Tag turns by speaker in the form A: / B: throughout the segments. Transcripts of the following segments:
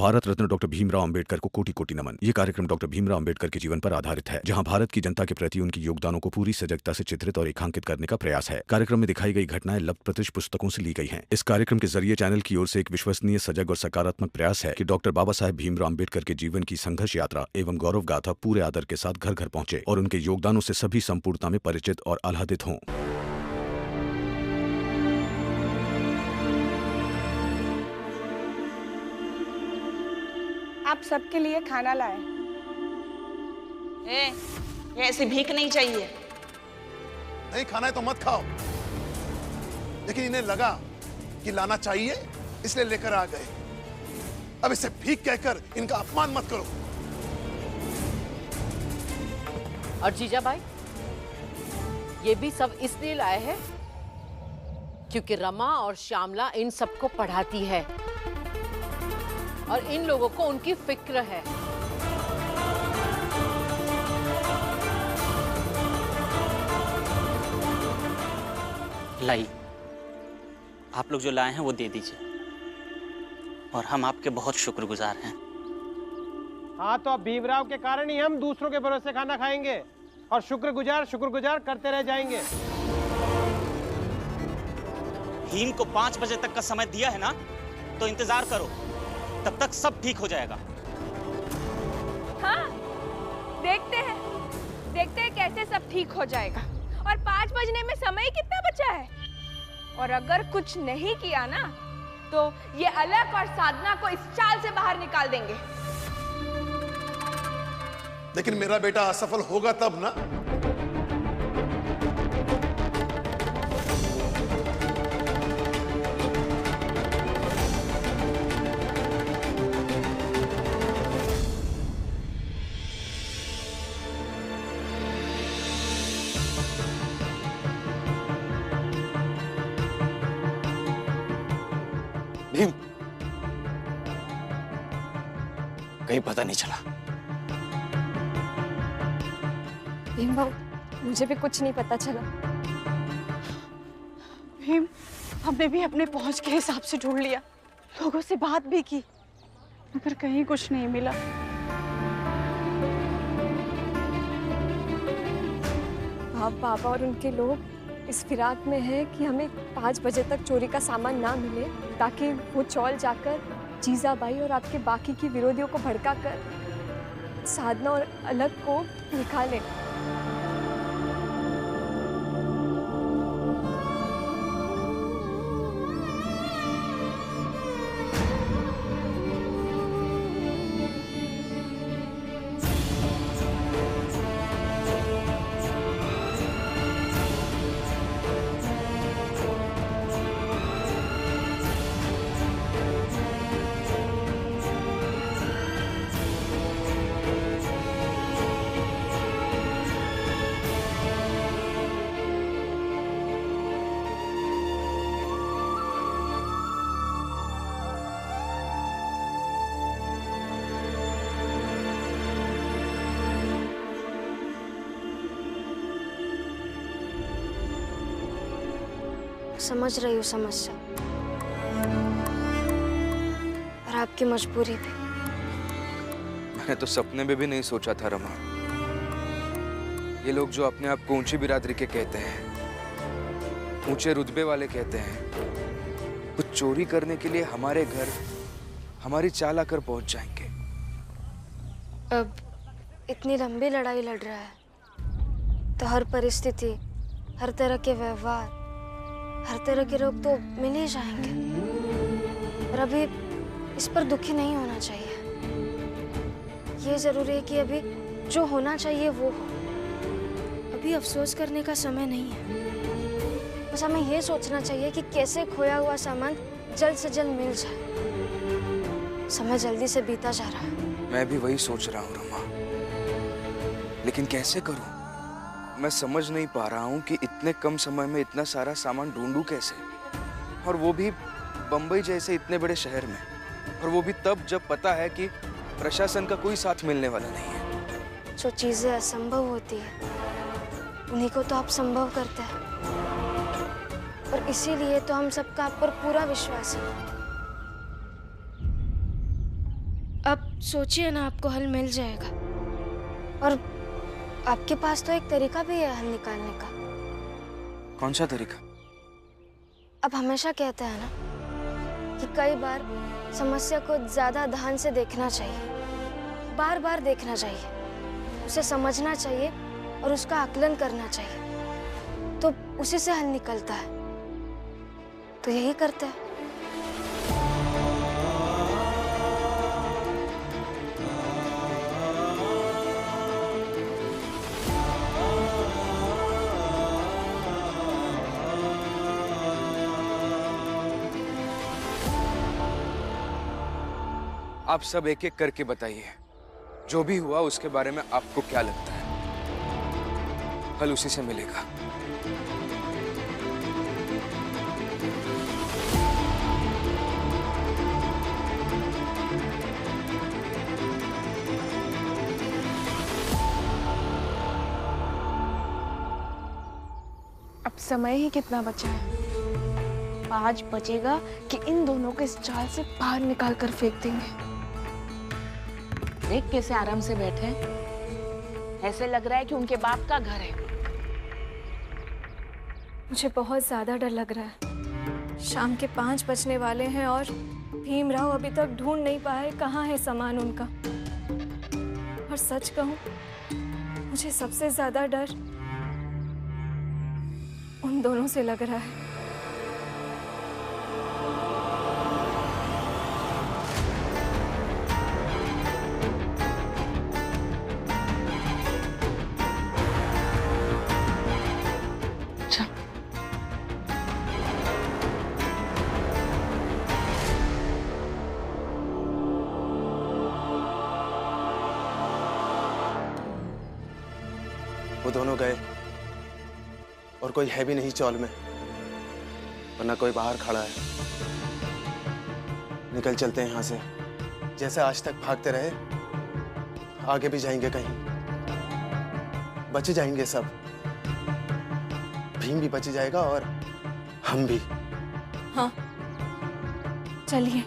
A: Bharat Ratna doctor Bhimrao Ambedkar को कोटि कोटि नमन। ये कार्यक्रम डॉक्टर भीमराव अंबेडकर के जीवन पर आधारित है, जहां भारत की जनता के प्रति उनके योगदानों को पूरी सजगता से चित्रित और रेखांकित करने का प्रयास है। कार्यक्रम में दिखाई गई घटनाएं लब्ध पुस्तकों से ली गई हैं। इस कार्यक्रम के जरिए चैनल की ओर से एक विश्वसनीय, सजग और सकारात्मक प्रयास है कि डॉक्टर बाबा साहेब भीमराव अंबेडकर के जीवन की संघर्ष यात्रा एवं गौरव गाथा पूरे आदर के साथ घर घर पहुंचे और उनके योगदानों से सभी संपूर्णता में परिचित और आह्लादित हों।
B: आप सबके लिए खाना लाए।
C: ये ऐसी भीख नहीं चाहिए।
D: नहीं खाना है तो मत खाओ, लेकिन इन्हें लगा कि लाना चाहिए इसलिए लेकर आ गए। अब इसे भीख कहकर इनका अपमान मत करो।
E: और जीजा भाई, ये भी सब इसलिए लाए हैं क्योंकि रमा और श्यामला इन सबको पढ़ाती है और इन लोगों को उनकी फिक्र है।
F: लाई, आप लोग जो लाए हैं वो दे दीजिए और हम आपके बहुत शुक्रगुजार हैं।
G: हाँ, तो अब भीमराव के कारण ही हम दूसरों के भरोसे खाना खाएंगे और शुक्रगुजार करते रह जाएंगे।
F: भीम को 5 बजे तक का समय दिया है ना, तो इंतजार करो, तब तक सब ठीक हो जाएगा।
B: हाँ, देखते हैं कैसे सब ठीक हो जाएगा। और 5 बजने में समय कितना बचा है? और अगर कुछ नहीं किया ना, तो ये अलक और साधना को इस चाल से बाहर निकाल देंगे।
D: लेकिन मेरा बेटा असफल होगा तब ना।
H: भीम, कहीं पता नहीं चला।
I: भीम बाबू, मुझे भी कुछ नहीं पता चला।
B: भीम, हमने भी अपने पहुंच के हिसाब से ढूंढ लिया, लोगों से बात भी की, मगर कहीं कुछ नहीं मिला।
I: आप बाबा और उनके लोग इस फिराक में है कि हमें 5 बजे तक चोरी का सामान ना मिले, ताकि वो चौल जाकर जीजाबाई और आपके बाकी की विरोधियों को भड़काकर साधना और अलग को निकालें।
J: समझ रही हूँ समस्या और आपकी मजबूरी भी।
H: मैंने तो सपने में भी नहीं सोचा था रमा, ये लोग जो अपने आप को ऊंची बिरादरी के कहते हैं, ऊंचे रुतबे वाले कहते हैं, कुछ चोरी करने के लिए हमारे घर हमारी चाल आकर पहुंच जाएंगे।
J: अब इतनी लंबी लड़ाई लड़ रहा है तो हर परिस्थिति, हर तरह के व्यवहार, हर तरह के लोग तो मिल ही जाएंगे। और अभी इस पर दुखी नहीं होना चाहिए। ये जरूरी है कि अभी जो होना चाहिए वो हो। अभी अफसोस करने का समय नहीं है। बस हमें ये सोचना चाहिए कि कैसे खोया हुआ सामान जल्द से जल्द मिल जाए। समय जल्दी से बीता जा रहा है।
H: मैं भी वही सोच रहा हूँ रमा, लेकिन कैसे करूँ? मैं समझ नहीं पा रहा हूँ कि इतने कम समय में इतना सारा सामान ढूंढूं कैसे, और वो भी बंबई जैसे इतने बड़े शहर में, और वो भी तब जब पता है कि प्रशासन का कोई साथ मिलने वाला नहीं है।
J: जो चीजें असंभव होती है उन्हीं को तो आप संभव करते हैं, और इसीलिए तो हम सबका आप पर पूरा विश्वास है। अब सोचिए ना, आपको हल मिल जाएगा। और आपके पास तो एक तरीका भी है हल निकालने का।
H: कौन सा तरीका?
J: अब हमेशा कहते हैं ना कि कई बार समस्या को ज्यादा ध्यान से देखना चाहिए, बार बार देखना चाहिए, उसे समझना चाहिए और उसका आकलन करना चाहिए, तो उसी से हल निकलता है। तो यही करते हैं।
H: आप सब एक एक करके बताइए, जो भी हुआ उसके बारे में आपको क्या लगता है? हल उसी से मिलेगा।
B: अब समय ही कितना बचा है? 5 बजेगा कि इन दोनों को इस जाल से बाहर निकाल कर फेंक देंगे।
C: देख कैसे आराम से बैठे हैं। ऐसे लग रहा है कि उनके बाप का घर है।
I: मुझे बहुत ज्यादा डर लग रहा है। शाम के 5 बजने वाले हैं और भीमराव अभी तक ढूंढ नहीं पाए कहाँ है सामान उनका। और सच कहूं, मुझे सबसे ज्यादा डर उन दोनों से लग रहा है।
K: वो दोनों गए और कोई है भी नहीं चौल में, वरना कोई बाहर खड़ा है। निकल चलते हैं यहाँ से। जैसे आज तक भागते रहे, आगे भी जाएंगे कहीं। बच जाएंगे सब। भीम भी बच जाएगा और हम भी।
I: हाँ, चलिए।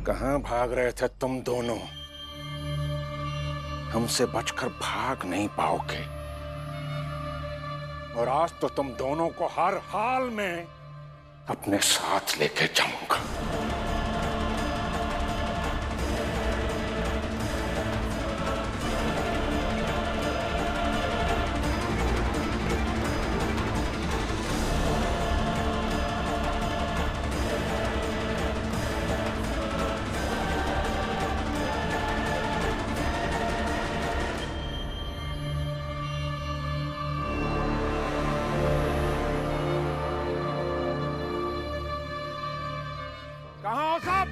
L: कहाँ भाग रहे थे तुम दोनों? हमसे बचकर भाग नहीं पाओगे। और आज तो तुम दोनों को हर हाल में अपने साथ लेके जाऊंगा। कहाँ हो सब?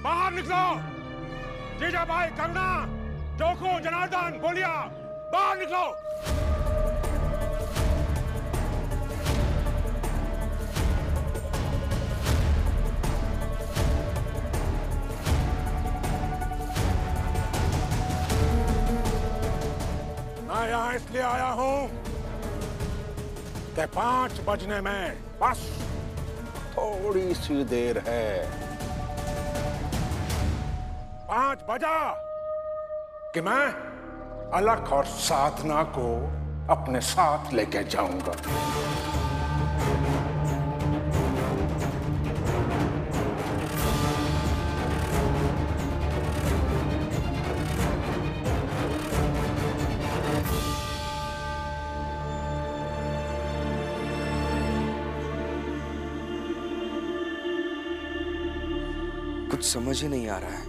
L: बाहर निकलो। जीजाबाई, कंगना, जोखू, जनार्दन, बोलिया, बाहर निकलो। मैं यहाँ इसलिए आया हूँ कि 5 बजने में बस थोड़ी सी देर है। 5 बजा कि मैं अलख और साधना को अपने साथ लेके जाऊंगा।
H: कुछ समझ ही नहीं आ रहा है।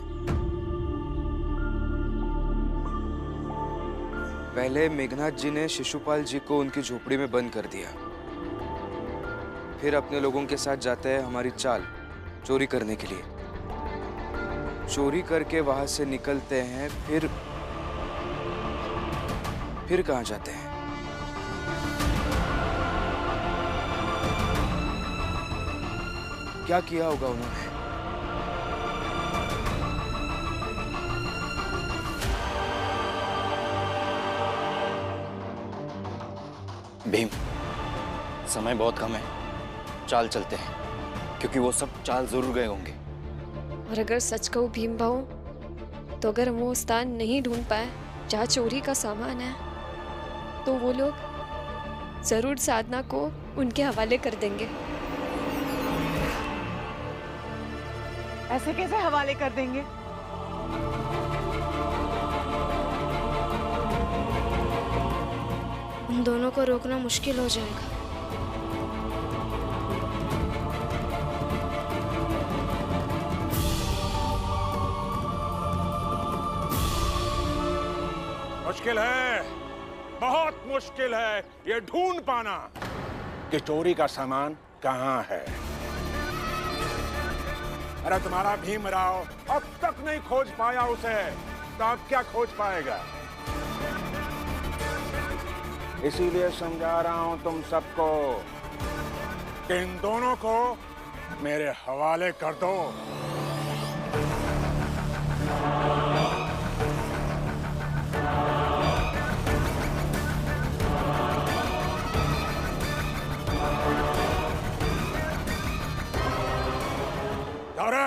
H: पहले मेघनाथ जी ने शिशुपाल जी को उनकी झोपड़ी में बंद कर दिया, फिर अपने लोगों के साथ जाते हैं हमारी चाल चोरी करने के लिए। चोरी करके वहां से निकलते हैं, फिर कहाँ जाते हैं? क्या किया होगा उन्होंने?
M: भीम, समय बहुत कम है, चाल चलते हैं, क्योंकि वो सब चाल जरूर गए होंगे।
I: और अगर सच कहूँ भीम भाऊ, तो अगर हम वो स्थान नहीं ढूंढ पाए जहाँ चोरी का सामान है, तो वो लोग जरूर साधना को उनके हवाले कर देंगे।
C: ऐसे कैसे हवाले कर देंगे?
J: उन दोनों को रोकना मुश्किल हो जाएगा।
L: मुश्किल है, बहुत मुश्किल है ये ढूंढ पाना कि चोरी का सामान कहाँ है। अरे तुम्हारा भीमराव अब तक नहीं खोज पाया उसे, तो अब क्या खोज पाएगा? इसीलिए समझा रहा हूं तुम सबको कि इन दोनों को मेरे हवाले कर दो। अरे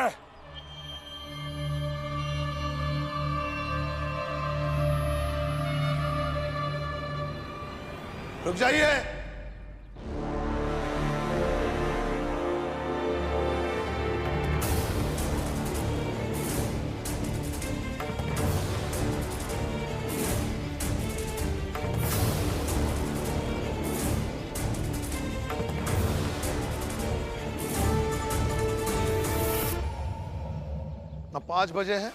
D: रुक जाइए। ना 5 बजे है,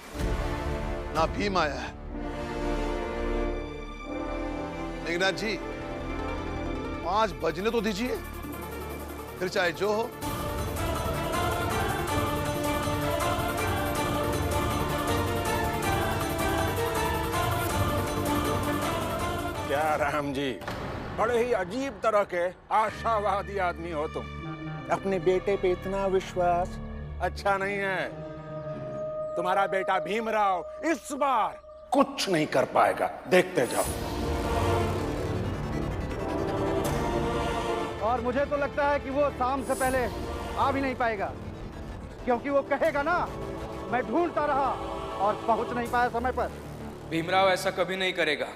D: ना भीम आया है। मेघनाथ जी, 5 बजने तो दीजिए, फिर चाहे जो हो।
L: क्या राम जी, बड़े ही अजीब तरह के आशावादी आदमी हो तुम। अपने बेटे पे इतना विश्वास अच्छा नहीं है। तुम्हारा बेटा भीमराव इस बार कुछ नहीं कर पाएगा, देखते जाओ।
G: और मुझे तो लगता है कि वो शाम से पहले आ भी नहीं पाएगा, क्योंकि वो कहेगा ना, मैं ढूंढता रहा और पहुंच नहीं पाया समय पर।
H: भीमराव ऐसा कभी नहीं करेगा।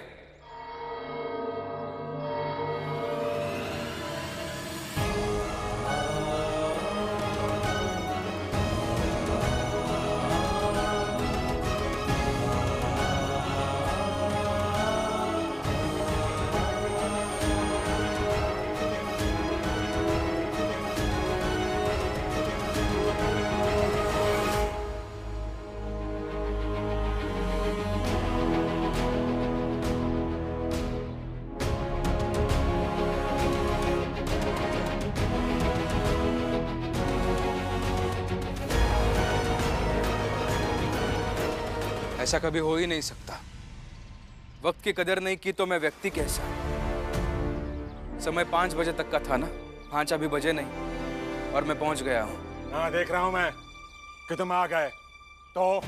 H: ऐसा कभी हो ही नहीं सकता। वक्त की कदर नहीं की तो मैं व्यक्ति कैसा? समय 5 बजे तक का था ना, 5 अभी बजे नहीं और मैं पहुंच गया हूं।
L: हाँ, देख रहा हूं मैं कि तुम आ गए, तो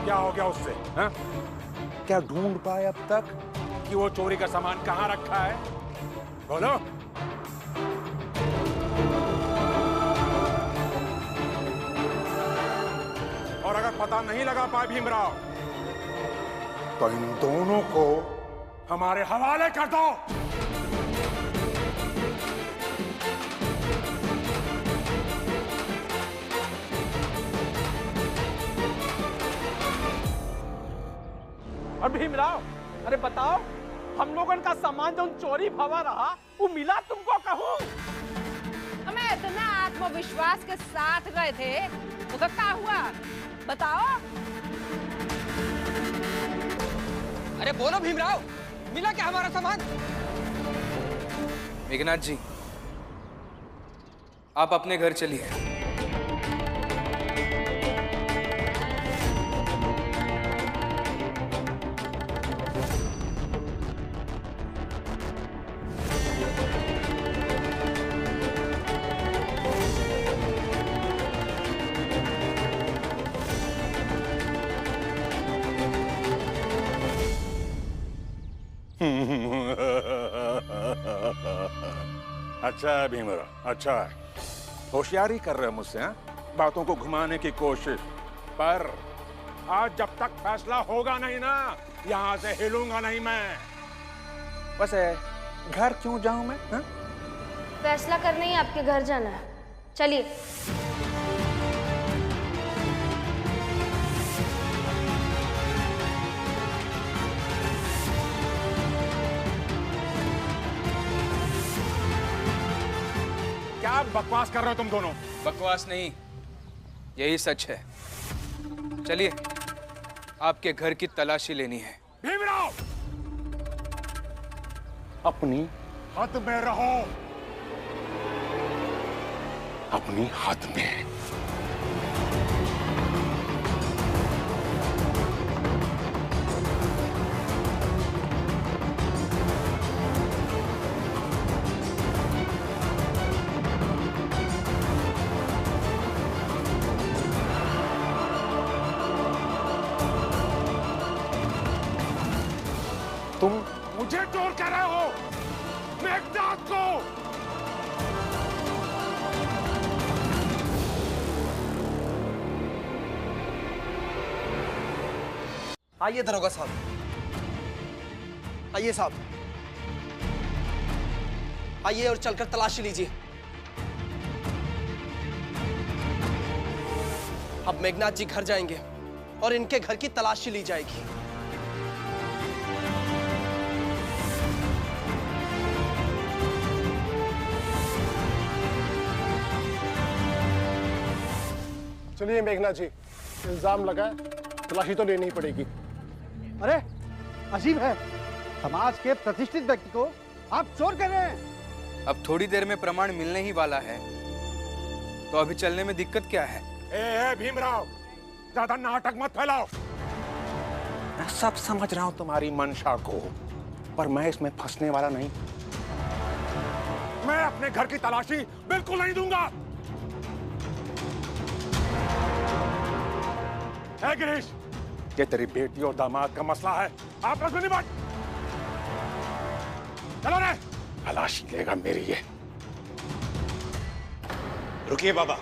L: क्या हो गया उससे? हाँ? क्या ढूंढ पाए अब तक कि वो चोरी का सामान कहाँ रखा है? बोलो। और अगर पता नहीं लगा पाए भीमराव, तो इन दोनों को हमारे हवाले कर दो।
G: और भीमराव, अरे बताओ, हम लोगों का सामान जो चोरी भवा रहा, वो मिला तुमको कहूँ?
E: हमें इतना आत्मविश्वास के साथ गए थे
C: तो क्या हुआ बताओ।
N: अरे बोलो भीमराव, मिला क्या हमारा सामान?
H: मेघनाथ जी, आप अपने घर चलिए।
L: अच्छा है भीमराव, अच्छा है। होशियारी कर रहे हो मुझसे, हाँ? बातों को घुमाने की कोशिश। पर आज जब तक फैसला होगा नहीं ना, यहाँ से हिलूंगा नहीं मैं। वैसे घर क्यों जाऊं मैं, हाँ?
J: फैसला करने ही आपके घर जाना है, चलिए।
L: क्या बकवास कर रहे हो तुम दोनों?
H: बकवास नहीं, यही सच है। चलिए, आपके घर की तलाशी लेनी है।
L: भीमराव, अपनी हद में रहो, अपनी हद में। तुम मुझे चोर कह रहे हो, मेघनाथ को?
N: आइए दरोगा साहब, आइए साहब, आइए और चलकर तलाशी लीजिए। अब मेघनाथ जी घर जाएंगे और इनके घर की तलाशी ली जाएगी।
K: चलिए मेघनाथ जी, इल्जाम लगा है, तलाशी तो लेनी ही पड़ेगी।
G: अरे अजीब है, समाज के प्रतिष्ठित व्यक्ति को आप चोर कह रहे हैं।
H: अब थोड़ी देर में प्रमाण मिलने ही वाला है, तो अभी चलने में दिक्कत क्या है?
L: ए भीमराव, ज्यादा नाटक मत फैलाओ। मैं सब समझ रहा हूं तुम्हारी मंशा को, पर मैं इसमें फंसने वाला नहीं। मैं अपने घर की तलाशी बिल्कुल नहीं दूंगा। है गिरीश, ये तेरी बेटी और दामाद का मसला है, आपस में नहीं बात। चलो रे, तलाशी लेगा मेरी ये।
F: रुकिए बाबा,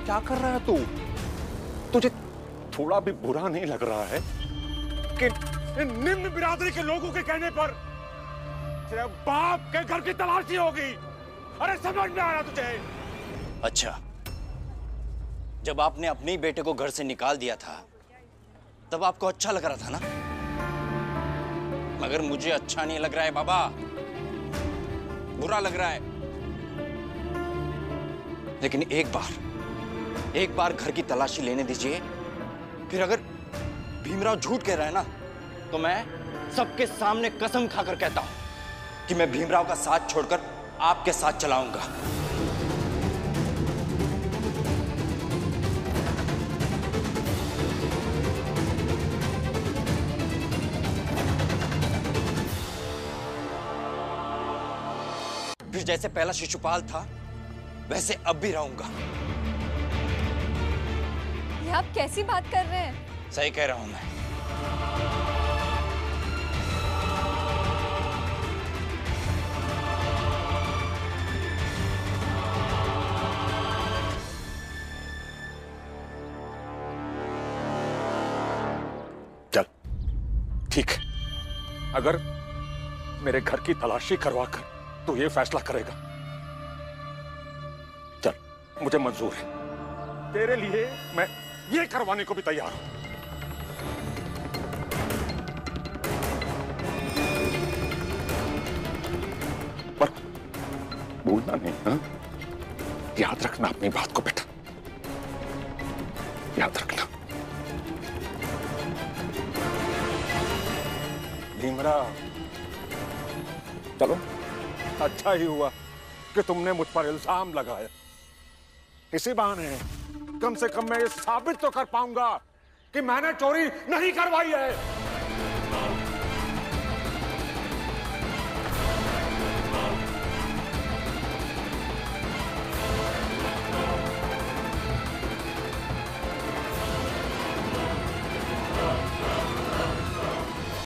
L: क्या कर रहा है तू? तुझे थोड़ा भी बुरा नहीं लग रहा है कि निम्न बिरादरी के लोगों के कहने पर तेरे बाप के घर की तलाशी होगी? अरे समझ में आ रहा तुझे?
M: अच्छा, जब आपने अपने ही बेटे को घर से निकाल दिया था तब आपको अच्छा लग रहा था ना? मगर मुझे अच्छा नहीं लग रहा है बाबा, बुरा लग रहा है। लेकिन एक बार घर की तलाशी लेने दीजिए, फिर अगर भीमराव झूठ कह रहा है ना, तो मैं सबके सामने कसम खाकर कहता हूं कि मैं भीमराव का साथ छोड़कर आपके साथ चलाऊंगा। फिर जैसे पहला शिशुपाल था वैसे अब भी रहूंगा।
I: ये आप कैसी बात कर रहे हैं?
M: सही कह रहा हूं मैं।
L: अगर मेरे घर की तलाशी करवा कर तू ये फैसला करेगा, चल, मुझे मंजूर है। तेरे लिए मैं ये करवाने को भी तैयार हूं। पर भूलना नहीं, हाँ? याद रखना अपनी बात को बेटा, याद रखना। भीमराव, चलो, अच्छा ही हुआ कि तुमने मुझ पर इल्जाम लगाया। इसी बहाने कम से कम मैं ये साबित तो कर पाऊंगा कि मैंने चोरी नहीं करवाई है।